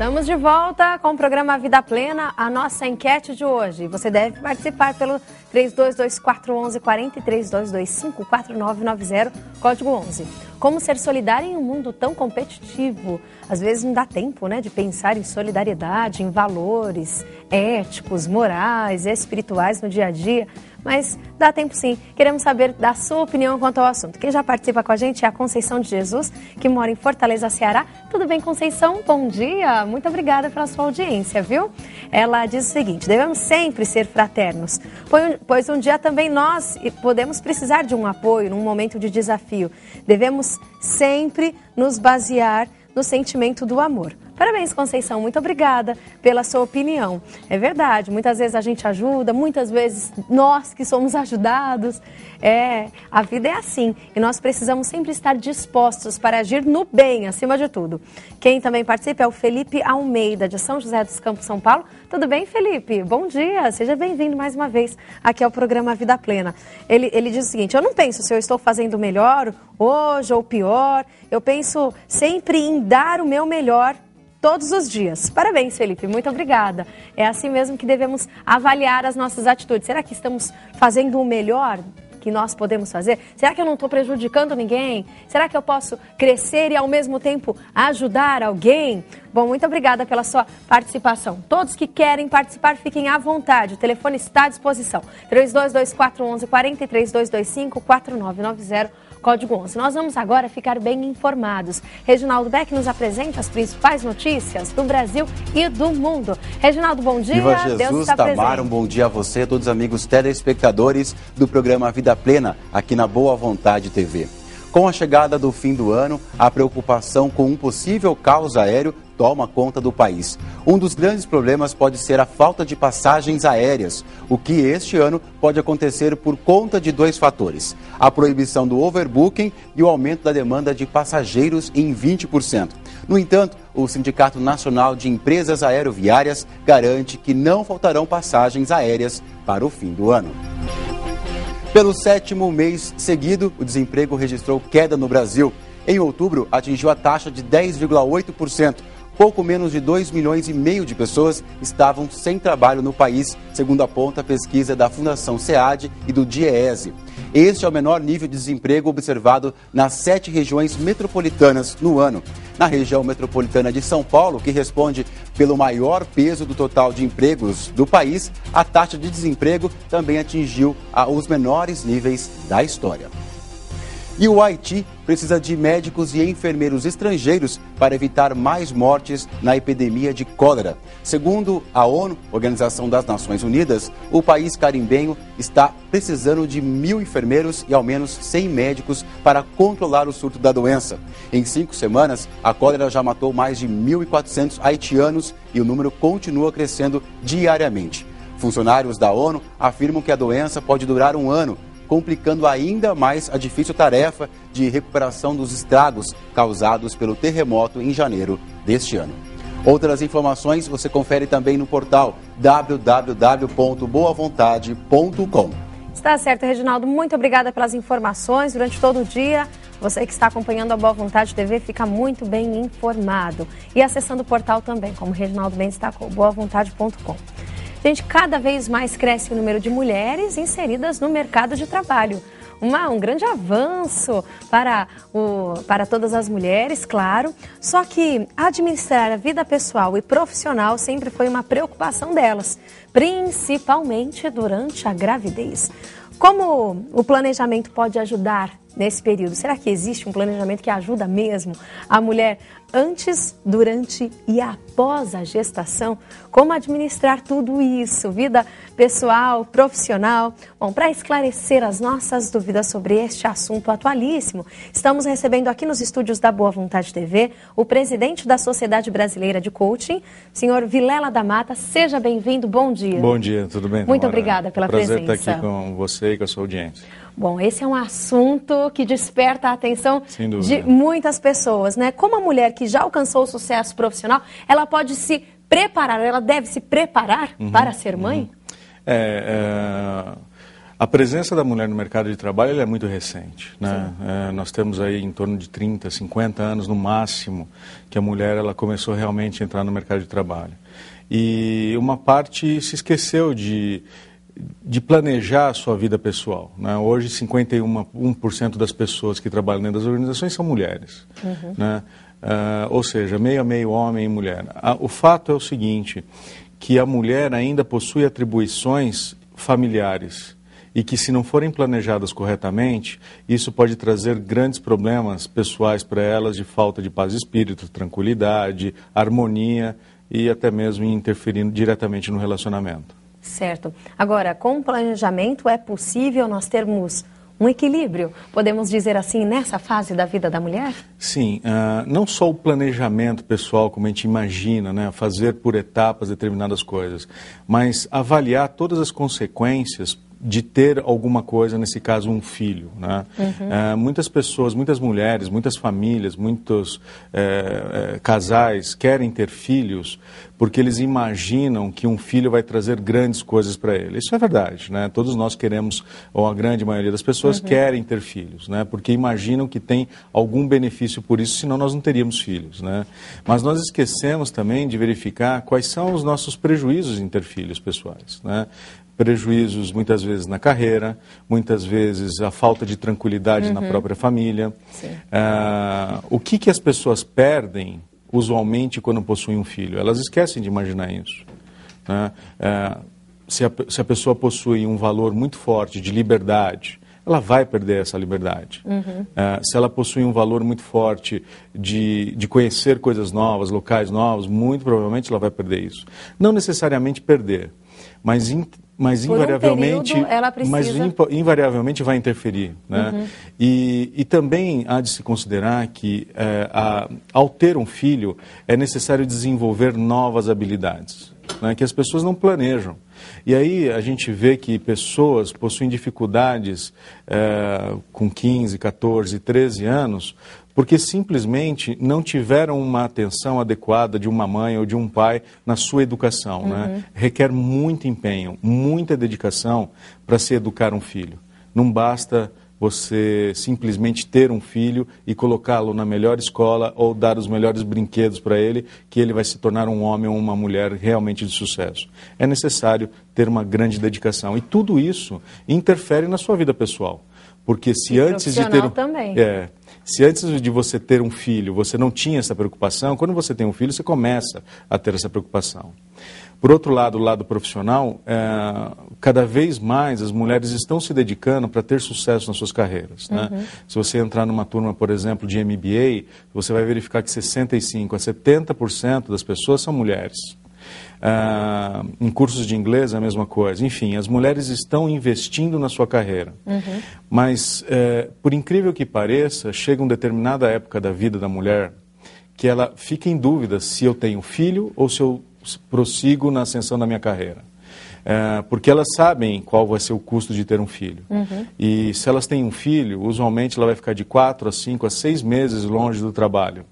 Estamos de volta com o programa Vida Plena, a nossa enquete de hoje. Você deve participar pelo 32241140 e 32254990, código 11. Como ser solidário em um mundo tão competitivo? Às vezes não dá tempo, né, de pensar em solidariedade, em valores éticos, morais, espirituais no dia a dia. Mas dá tempo sim. Queremos saber da sua opinião quanto ao assunto. Quem já participa com a gente é a Conceição de Jesus, que mora em Fortaleza, Ceará. Tudo bem, Conceição? Bom dia. Muito obrigada pela sua audiência, viu? Ela diz o seguinte: devemos sempre ser fraternos, pois um dia também nós podemos precisar de um apoio num momento de desafio. Devemos sempre nos basear no sentimento do amor. Parabéns, Conceição, muito obrigada pela sua opinião. É verdade, muitas vezes a gente ajuda, muitas vezes nós que somos ajudados. A vida é assim e nós precisamos sempre estar dispostos para agir no bem, acima de tudo. Quem também participa é o Felipe Almeida, de São José dos Campos, São Paulo. Tudo bem, Felipe? Bom dia, seja bem-vindo mais uma vez aqui ao programa Vida Plena. Ele diz o seguinte: eu não penso se eu estou fazendo melhor hoje ou pior, eu penso sempre em dar o meu melhor todos os dias. Parabéns, Felipe, muito obrigada. É assim mesmo que devemos avaliar as nossas atitudes. Será que estamos fazendo o melhor que nós podemos fazer? Será que eu não estou prejudicando ninguém? Será que eu posso crescer e ao mesmo tempo ajudar alguém? Bom, muito obrigada pela sua participação. Todos que querem participar, fiquem à vontade. O telefone está à disposição. 32241140 e 32254990. Código 11. Nós vamos agora ficar bem informados. Reginaldo Beck nos apresenta as principais notícias do Brasil e do mundo. Reginaldo, bom dia. Viva Jesus, Deus está Tamara, presente. um bom dia a você, todos os amigos telespectadores do programa Vida Plena, aqui na Boa Vontade TV. Com a chegada do fim do ano, a preocupação com um possível caos aéreo toma conta do país. Um dos grandes problemas pode ser a falta de passagens aéreas, o que este ano pode acontecer por conta de dois fatores: a proibição do overbooking e o aumento da demanda de passageiros em 20%. No entanto, o Sindicato Nacional de Empresas Aeroviárias garante que não faltarão passagens aéreas para o fim do ano. Pelo 7º mês seguido, o desemprego registrou queda no Brasil. Em outubro, atingiu a taxa de 10,8%. Pouco menos de 2,5 milhões de pessoas estavam sem trabalho no país, segundo aponta a pesquisa da Fundação SEAD e do DIEESE. Este é o menor nível de desemprego observado nas 7 regiões metropolitanas no ano. Na região metropolitana de São Paulo, que responde pelo maior peso do total de empregos do país, a taxa de desemprego também atingiu os menores níveis da história. E o Haiti precisa de médicos e enfermeiros estrangeiros para evitar mais mortes na epidemia de cólera. Segundo a ONU, Organização das Nações Unidas, o país carimbenho está precisando de 1.000 enfermeiros e ao menos 100 médicos para controlar o surto da doença. Em 5 semanas, a cólera já matou mais de 1.400 haitianos e o número continua crescendo diariamente. Funcionários da ONU afirmam que a doença pode durar um ano, complicando ainda mais a difícil tarefa de recuperação dos estragos causados pelo terremoto em janeiro deste ano. Outras informações você confere também no portal www.boavontade.com. Está certo, Reginaldo. Muito obrigada pelas informações durante todo o dia. Você que está acompanhando a Boa Vontade TV fica muito bem informado. E acessando o portal também, como o Reginaldo bem destacou, boavontade.com. Gente, cada vez mais cresce o número de mulheres inseridas no mercado de trabalho. Um grande avanço para todas as mulheres, claro. Só que administrar a vida pessoal e profissional sempre foi uma preocupação delas, principalmente durante a gravidez. Como o planejamento pode ajudar nesse período? Será que existe um planejamento que ajuda mesmo a mulher antes, durante e após a gestação? Como administrar tudo isso? Vida pessoal, profissional? Bom, para esclarecer as nossas dúvidas sobre este assunto atualíssimo, estamos recebendo aqui nos estúdios da Boa Vontade TV o presidente da Sociedade Brasileira de Coaching, senhor Vilela da Mata. Seja bem-vindo, bom dia. Bom dia, tudo bem? Muito obrigada pela presença. Prazer estar aqui com você e com a sua audiência. Bom, esse é um assunto que desperta a atenção de muitas pessoas, né? Como a mulher que já alcançou o sucesso profissional, ela pode se preparar, ela deve se preparar para ser mãe? A presença da mulher no mercado de trabalho ela é muito recente, né? Nós temos aí em torno de 30, 50 anos no máximo que a mulher ela começou realmente a entrar no mercado de trabalho. E uma parte se esqueceu de planejar a sua vida pessoal, né? Hoje, 51% das pessoas que trabalham dentro das organizações são mulheres, né? Ou seja, meio a meio homem e mulher. O fato é o seguinte, que a mulher ainda possui atribuições familiares e que, se não forem planejadas corretamente, isso pode trazer grandes problemas pessoais para elas, de falta de paz de espírito, tranquilidade, harmonia e até mesmo interferindo diretamente no relacionamento. Certo. Agora, com o planejamento é possível nós termos um equilíbrio, podemos dizer assim, nessa fase da vida da mulher? Sim, não só o planejamento pessoal, como a gente imagina, né, fazer por etapas determinadas coisas, mas avaliar todas as consequências de ter alguma coisa, nesse caso um filho, né? Muitas pessoas, muitas mulheres, muitas famílias, muitos casais querem ter filhos porque eles imaginam que um filho vai trazer grandes coisas para ele. Isso é verdade, né? Todos nós queremos, ou a grande maioria das pessoas querem ter filhos, né? Porque imaginam que tem algum benefício por isso, senão nós não teríamos filhos, né? Mas nós esquecemos também de verificar quais são os nossos prejuízos em ter filhos pessoais, né? Prejuízos muitas vezes na carreira, muitas vezes a falta de tranquilidade na própria família. O que as pessoas perdem usualmente quando possuem um filho? Elas esquecem de imaginar isso, né? Se a pessoa possui um valor muito forte de liberdade, ela vai perder essa liberdade. Se ela possui um valor muito forte de conhecer coisas novas, locais novos, muito provavelmente ela vai perder isso. Não necessariamente perder, mas invariavelmente, ela precisa... invariavelmente vai interferir, né? E também há de se considerar que ao ter um filho é necessário desenvolver novas habilidades, né, que as pessoas não planejam. E aí a gente vê que pessoas possuem dificuldades com 15, 14, 13 anos porque simplesmente não tiveram uma atenção adequada de uma mãe ou de um pai na sua educação, né? Requer muito empenho, muita dedicação para se educar um filho. Não basta você simplesmente ter um filho e colocá-lo na melhor escola ou dar os melhores brinquedos para ele, que ele vai se tornar um homem ou uma mulher realmente de sucesso. É necessário ter uma grande dedicação. E tudo isso interfere na sua vida pessoal. Porque se antes de ter também. Se antes de você ter um filho, você não tinha essa preocupação, quando você tem um filho, você começa a ter essa preocupação. Por outro lado, o lado profissional, cada vez mais as mulheres estão se dedicando para ter sucesso nas suas carreiras, né? Se você entrar numa turma, por exemplo, de MBA, você vai verificar que 65% a 70% das pessoas são mulheres. Em cursos de inglês é a mesma coisa. Enfim, as mulheres estão investindo na sua carreira. Mas, por incrível que pareça, chega uma determinada época da vida da mulher que ela fica em dúvida se eu tenho filho ou se eu prossigo na ascensão da minha carreira. Porque elas sabem qual vai ser o custo de ter um filho. E se elas têm um filho, usualmente ela vai ficar de 4 a 5 a 6 meses longe do trabalho.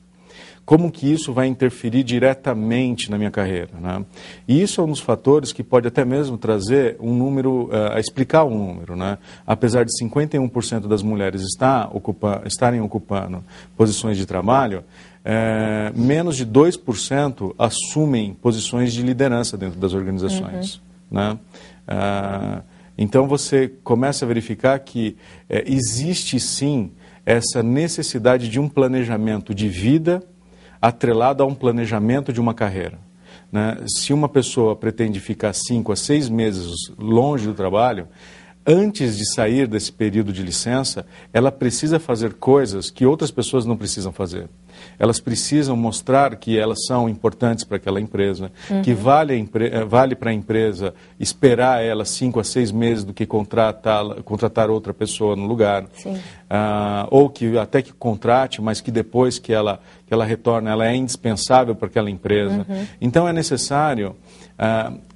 Como que isso vai interferir diretamente na minha carreira, né? E isso é um dos fatores que pode até mesmo trazer um número, explicar um número, né? Apesar de 51% das mulheres estarem ocupando posições de trabalho, menos de 2% assumem posições de liderança dentro das organizações, né? Então você começa a verificar que existe sim essa necessidade de um planejamento de vida atrelado a um planejamento de uma carreira, né? Se uma pessoa pretende ficar 5 a 6 meses longe do trabalho, antes de sair desse período de licença, ela precisa fazer coisas que outras pessoas não precisam fazer. Elas precisam mostrar que elas são importantes para aquela empresa, que vale para a empresa esperar ela 5 a 6 meses do que contratar outra pessoa no lugar. Ou que até que contrate, mas que depois que ela retorna, ela é indispensável para aquela empresa. Então é necessário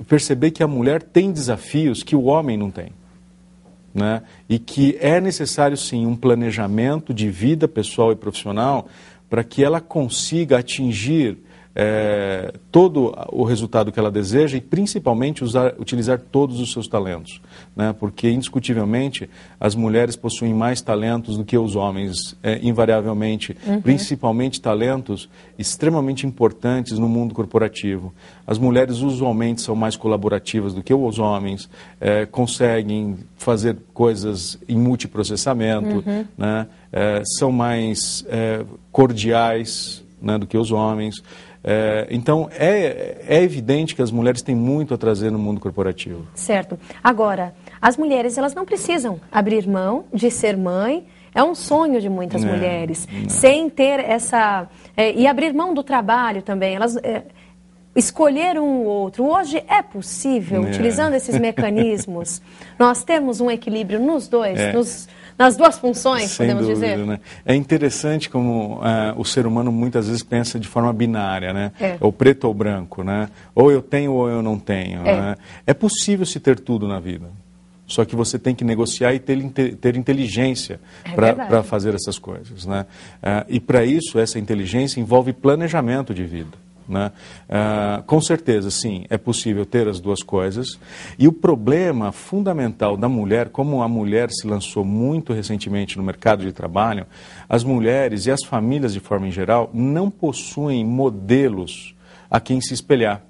perceber que a mulher tem desafios que o homem não tem, né? E que é necessário sim um planejamento de vida pessoal e profissional para que ela consiga atingir todo o resultado que ela deseja e principalmente utilizar todos os seus talentos, né? Porque indiscutivelmente as mulheres possuem mais talentos do que os homens, invariavelmente, principalmente talentos extremamente importantes no mundo corporativo. As mulheres usualmente são mais colaborativas do que os homens, conseguem fazer coisas em multiprocessamento, né? São mais cordiais, né, do que os homens. Então, é evidente que as mulheres têm muito a trazer no mundo corporativo. Certo. Agora, as mulheres, elas não precisam abrir mão de ser mãe. É um sonho de muitas mulheres. Sem ter essa... e abrir mão do trabalho também. Elas... escolher um ou outro. Hoje é possível, utilizando esses mecanismos, nós temos um equilíbrio nos dois, nas duas funções, sem podemos dúvida, dizer? Né? É interessante como o ser humano muitas vezes pensa de forma binária, né? Ou preto ou branco, né? Ou eu tenho ou eu não tenho. Né? É possível se ter tudo na vida. Só que você tem que negociar e ter inteligência para fazer essas coisas. Né? E para isso, essa inteligência envolve planejamento de vida. Né? Com certeza, sim, é possível ter as duas coisas. E o problema fundamental da mulher, como a mulher se lançou muito recentemente no mercado de trabalho, as mulheres e as famílias de forma em geral não possuem modelos a quem se espelhar.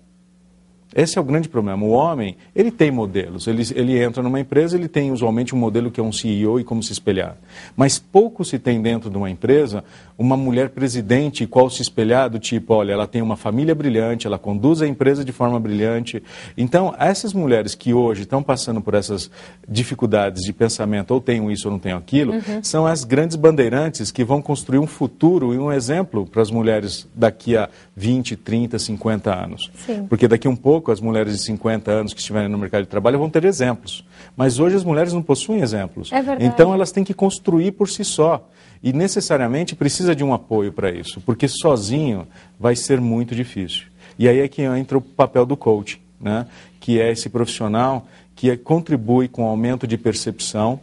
Esse é o grande problema. O homem, ele tem modelos. Ele entra numa empresa, ele tem usualmente um modelo que é um CEO e como se espelhar. Mas pouco se tem dentro de uma empresa uma mulher presidente qual se espelhar do tipo, olha, ela tem uma família brilhante, ela conduz a empresa de forma brilhante. Então, essas mulheres que hoje estão passando por essas dificuldades de pensamento, ou tenho isso ou não tenho aquilo, são as grandes bandeirantes que vão construir um futuro e um exemplo para as mulheres daqui a 20, 30, 50 anos. Sim. Porque daqui a um pouco as mulheres de 50 anos que estiverem no mercado de trabalho vão ter exemplos. Mas hoje as mulheres não possuem exemplos. É verdade. Então elas têm que construir por si só. E necessariamente precisa de um apoio para isso, porque sozinho vai ser muito difícil. E aí é que entra o papel do coaching, né? Que é esse profissional que contribui com o aumento de percepção,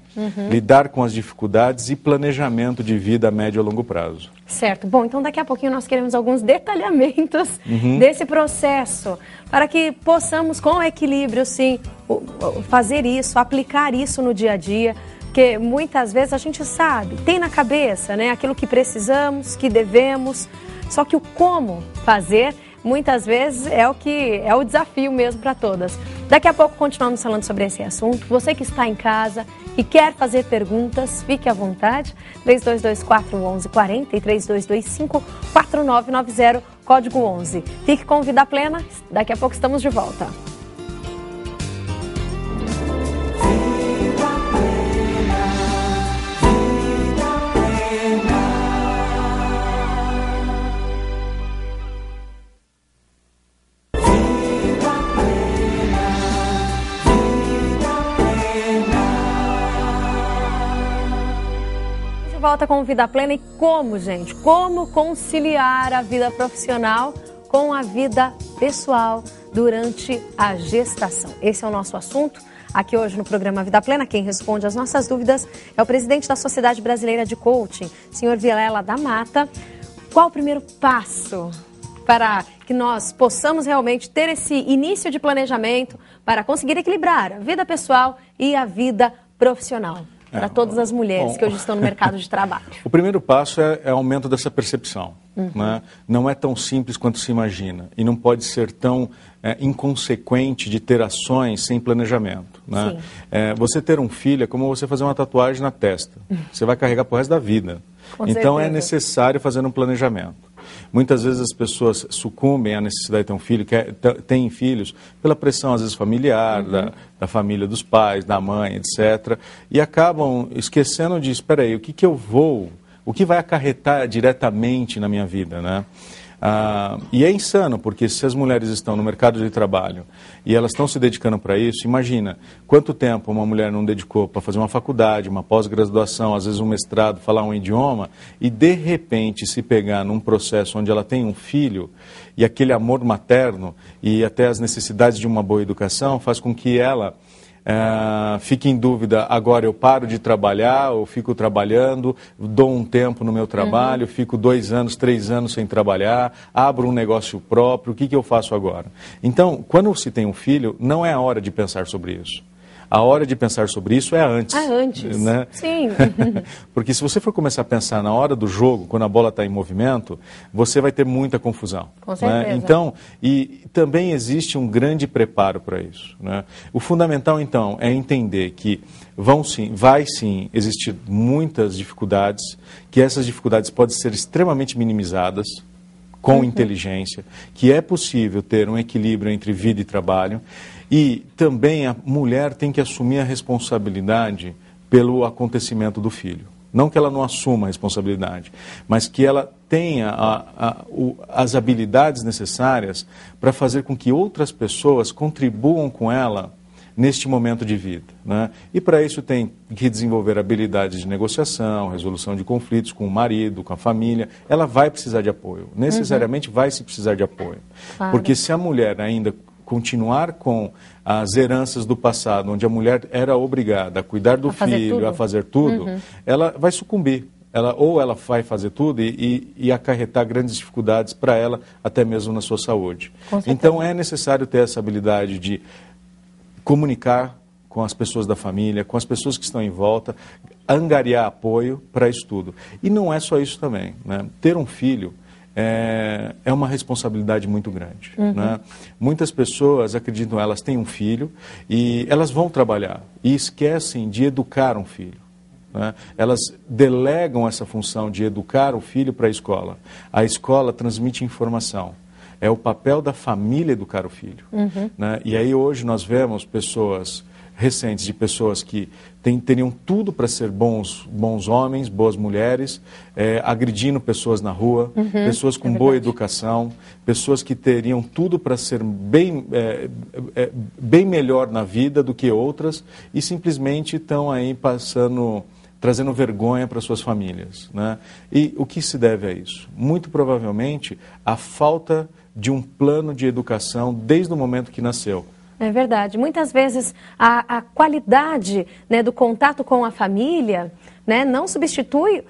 lidar com as dificuldades e planejamento de vida a médio e a longo prazo. Certo. Bom, então daqui a pouquinho nós queremos alguns detalhamentos desse processo, para que possamos, com equilíbrio, sim, fazer isso, aplicar isso no dia a dia, porque muitas vezes a gente sabe, tem na cabeça, né, aquilo que precisamos, que devemos, só que o como fazer, muitas vezes é o desafio mesmo para todas. Daqui a pouco continuamos falando sobre esse assunto. Você que está em casa e quer fazer perguntas, fique à vontade. 3224-1140 e 3225-4990, código 11. Fique com Vida Plena, daqui a pouco estamos de volta. Volta com Vida Plena. E como, gente? Como conciliar a vida profissional com a vida pessoal durante a gestação? Esse é o nosso assunto aqui hoje no programa Vida Plena. Quem responde às nossas dúvidas é o presidente da Sociedade Brasileira de Coaching, senhor Vilela da Mata. Qual o primeiro passo para que nós possamos realmente ter esse início de planejamento para conseguir equilibrar a vida pessoal e a vida profissional? Para todas as mulheres que hoje estão no mercado de trabalho. O primeiro passo é o aumento dessa percepção. Né? Não é tão simples quanto se imagina. E não pode ser tão inconsequente de ter ações sem planejamento. Né? Você ter um filho é como você fazer uma tatuagem na testa. Você vai carregar pro resto da vida. Então é necessário fazer um planejamento. Muitas vezes as pessoas sucumbem à necessidade de ter um filho, têm filhos, pela pressão, às vezes, familiar, da família dos pais, da mãe, etc. E acabam esquecendo de, espera aí, o que vai acarretar diretamente na minha vida, né? E é insano, porque se as mulheres estão no mercado de trabalho e elas estão se dedicando para isso, imagina quanto tempo uma mulher não dedicou para fazer uma faculdade, uma pós-graduação, às vezes um mestrado, falar um idioma, e de repente se pegar num processo onde ela tem um filho e aquele amor materno e até as necessidades de uma boa educação faz com que ela fica em dúvida, agora eu paro de trabalhar, ou fico trabalhando, dou um tempo no meu trabalho, fico 2 anos, 3 anos sem trabalhar, abro um negócio próprio, o que eu faço agora? Então, quando se tem um filho, não é a hora de pensar sobre isso. A hora de pensar sobre isso é antes. É antes, né? Sim. Porque se você for começar a pensar na hora do jogo, quando a bola está em movimento, você vai ter muita confusão. Com certeza. Né? Então, e também existe um grande preparo para isso. Né? O fundamental, então, é entender que vai sim existir muitas dificuldades, que essas dificuldades podem ser extremamente minimizadas com inteligência, que é possível ter um equilíbrio entre vida e trabalho. E também a mulher tem que assumir a responsabilidade pelo acontecimento do filho. Não que ela não assuma a responsabilidade, mas que ela tenha as habilidades necessárias para fazer com que outras pessoas contribuam com ela neste momento de vida. Né? E para isso tem que desenvolver habilidades de negociação, resolução de conflitos com o marido, com a família. Ela vai precisar de apoio, necessariamente vai se precisar de apoio. Claro. Porque se a mulher ainda continuar com as heranças do passado, onde a mulher era obrigada a cuidar do filho, a fazer tudo, ela vai sucumbir. Ou ela vai fazer tudo e acarretar grandes dificuldades para ela, até mesmo na sua saúde. Então é necessário ter essa habilidade de comunicar com as pessoas da família, com as pessoas que estão em volta, angariar apoio para isso tudo. E não é só isso também. Né? Ter um filho é uma responsabilidade muito grande. Né? Muitas pessoas acreditam, elas têm um filho e elas vão trabalhar e esquecem de educar um filho. Né? Elas delegam essa função de educar o filho para a escola. A escola transmite informação. É o papel da família educar o filho. Né? E aí hoje nós vemos pessoas recentes, de pessoas que teriam tudo para ser bons homens, boas mulheres, agredindo pessoas na rua, pessoas com boa educação, pessoas que teriam tudo para ser bem melhor na vida do que outras e simplesmente estão aí trazendo vergonha para suas famílias. Né? E o que se deve a isso? Muito provavelmente a falta de um plano de educação desde o momento que nasceu. É verdade. Muitas vezes a qualidade, né, do contato com a família, né, não substitui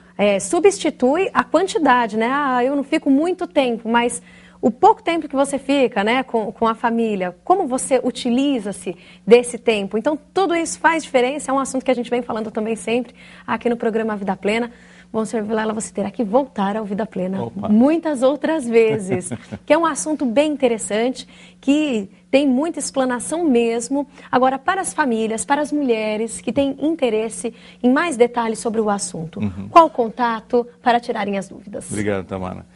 a quantidade. Né? Eu não fico muito tempo, mas o pouco tempo que você fica, né, com a família, como você utiliza-se desse tempo. Então, tudo isso faz diferença. É um assunto que a gente vem falando também sempre aqui no programa Vida Plena. Bom, senhor Vilela, você terá que voltar ao Vida Plena muitas outras vezes, que é um assunto bem interessante, que tem muita explanação mesmo. Agora, para as famílias, para as mulheres que têm interesse em mais detalhes sobre o assunto, qual o contato para tirarem as dúvidas? Obrigado, Tamara.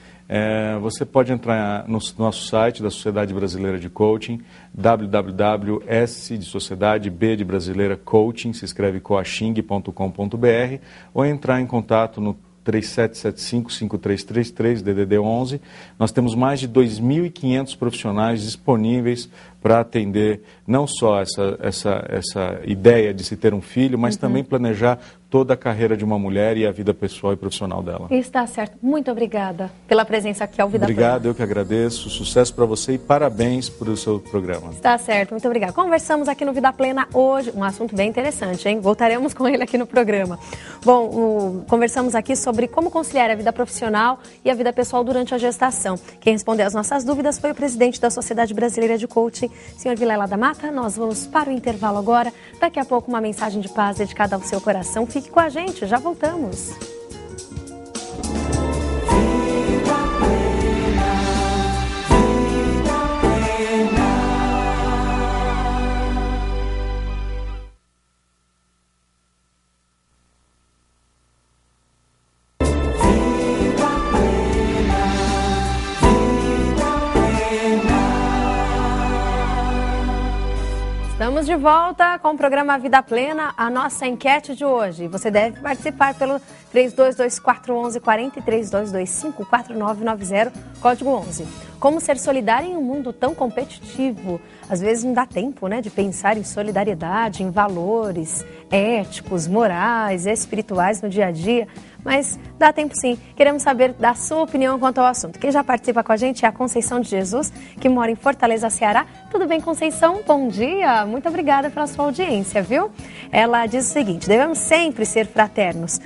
Você pode entrar no nosso site da Sociedade Brasileira de Coaching, www.s de Sociedade, B de Brasileira Coaching, se escreve coaching.com.br, ou entrar em contato no 3775-5333, DDD 11. Nós temos mais de 2.500 profissionais disponíveis para atender não só essa ideia de se ter um filho, mas também planejar toda a carreira de uma mulher e a vida pessoal e profissional dela. Está certo. Muito obrigada pela presença aqui ao Vida Plena. Obrigado, eu que agradeço. Sucesso para você e parabéns pelo seu programa. Está certo, muito obrigada. Conversamos aqui no Vida Plena hoje, um assunto bem interessante, hein? Voltaremos com ele aqui no programa. Bom, conversamos aqui sobre como conciliar a vida profissional e a vida pessoal durante a gestação. Quem respondeu às nossas dúvidas foi o presidente da Sociedade Brasileira de Coaching, senhor Vilela da Mata. Nós vamos para o intervalo agora. Daqui a pouco uma mensagem de paz dedicada ao seu coração. Fique com a gente, já voltamos. Estamos de volta com o programa Vida Plena, a nossa enquete de hoje. Você deve participar pelo 32241140 e 32254990, código 11. Como ser solidário em um mundo tão competitivo? Às vezes não dá tempo, né, de pensar em solidariedade, em valores éticos, morais, espirituais no dia a dia, mas dá tempo sim. Queremos saber da sua opinião quanto ao assunto. Quem já participa com a gente é a Conceição de Jesus, que mora em Fortaleza, Ceará. Tudo bem, Conceição? Bom dia. Muito obrigada pela sua audiência, viu? Ela diz o seguinte: devemos sempre ser fraternos,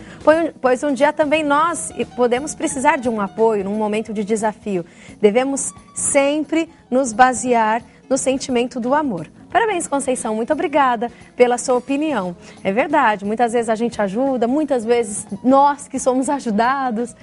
pois um dia também nós podemos precisar de um apoio num momento de desafio. Devemos sempre nos basear no sentimento do amor. Parabéns, Conceição, muito obrigada pela sua opinião. É verdade, muitas vezes a gente ajuda, muitas vezes nós que somos ajudados.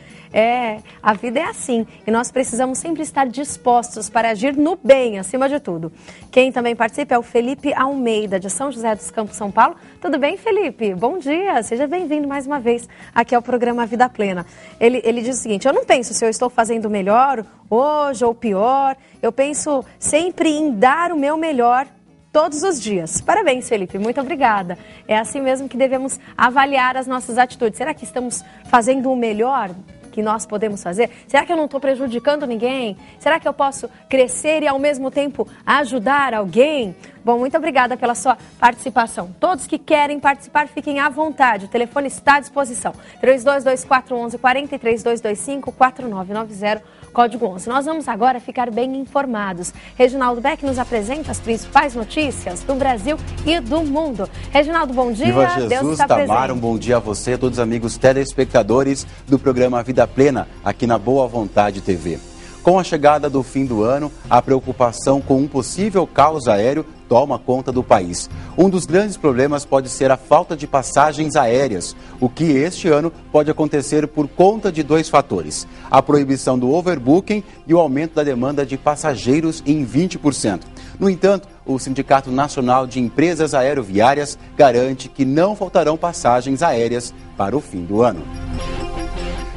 A vida é assim e nós precisamos sempre estar dispostos para agir no bem, acima de tudo. Quem também participa é o Felipe Almeida, de São José dos Campos, São Paulo. Tudo bem, Felipe? Bom dia, seja bem-vindo mais uma vez aqui ao programa Vida Plena. Ele diz o seguinte: eu não penso se eu estou fazendo melhor hoje ou pior, eu penso sempre em dar o meu melhor todos os dias. Parabéns, Felipe, muito obrigada. É assim mesmo que devemos avaliar as nossas atitudes. Será que estamos fazendo o melhor que nós podemos fazer? Será que eu não estou prejudicando ninguém? Será que eu posso crescer e ao mesmo tempo ajudar alguém? Bom, muito obrigada pela sua participação. Todos que querem participar, fiquem à vontade. O telefone está à disposição. 32241140 e 32254990, código 11. Nós vamos agora ficar bem informados. Reginaldo Beck nos apresenta as principais notícias do Brasil e do mundo. Reginaldo, bom dia. Viva Jesus, Deus está Tamara, presente. um bom dia a você, a todos os amigos telespectadores do programa Vida Plena, aqui na Boa Vontade TV. Com a chegada do fim do ano, a preocupação com um possível caos aéreo toma conta do país. Um dos grandes problemas pode ser a falta de passagens aéreas, o que este ano pode acontecer por conta de dois fatores: a proibição do overbooking e o aumento da demanda de passageiros em 20%. No entanto, o Sindicato Nacional de Empresas Aeroviárias garante que não faltarão passagens aéreas para o fim do ano.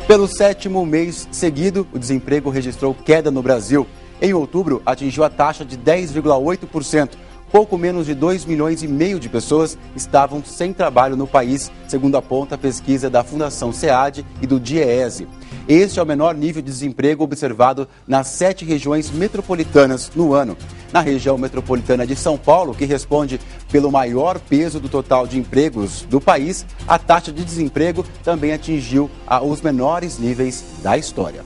Pelo 7º mês seguido, o desemprego registrou queda no Brasil. Em outubro, atingiu a taxa de 10,8%. Pouco menos de 2,5 milhões de pessoas estavam sem trabalho no país, segundo aponta a pesquisa da Fundação SEAD e do DIEESE. Este é o menor nível de desemprego observado nas 7 regiões metropolitanas no ano. Na região metropolitana de São Paulo, que responde pelo maior peso do total de empregos do país, a taxa de desemprego também atingiu os menores níveis da história.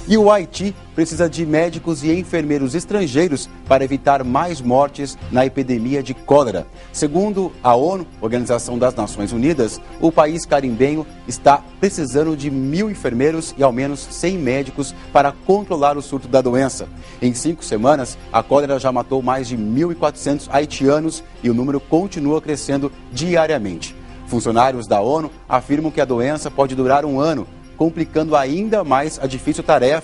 E o Haiti precisa de médicos e enfermeiros estrangeiros para evitar mais mortes na epidemia de cólera. Segundo a ONU, Organização das Nações Unidas, o país carimbenho está precisando de 1.000 enfermeiros e ao menos 100 médicos para controlar o surto da doença. Em 5 semanas, a cólera já matou mais de 1.400 haitianos e o número continua crescendo diariamente. Funcionários da ONU afirmam que a doença pode durar um ano, complicando ainda mais a difícil tarefa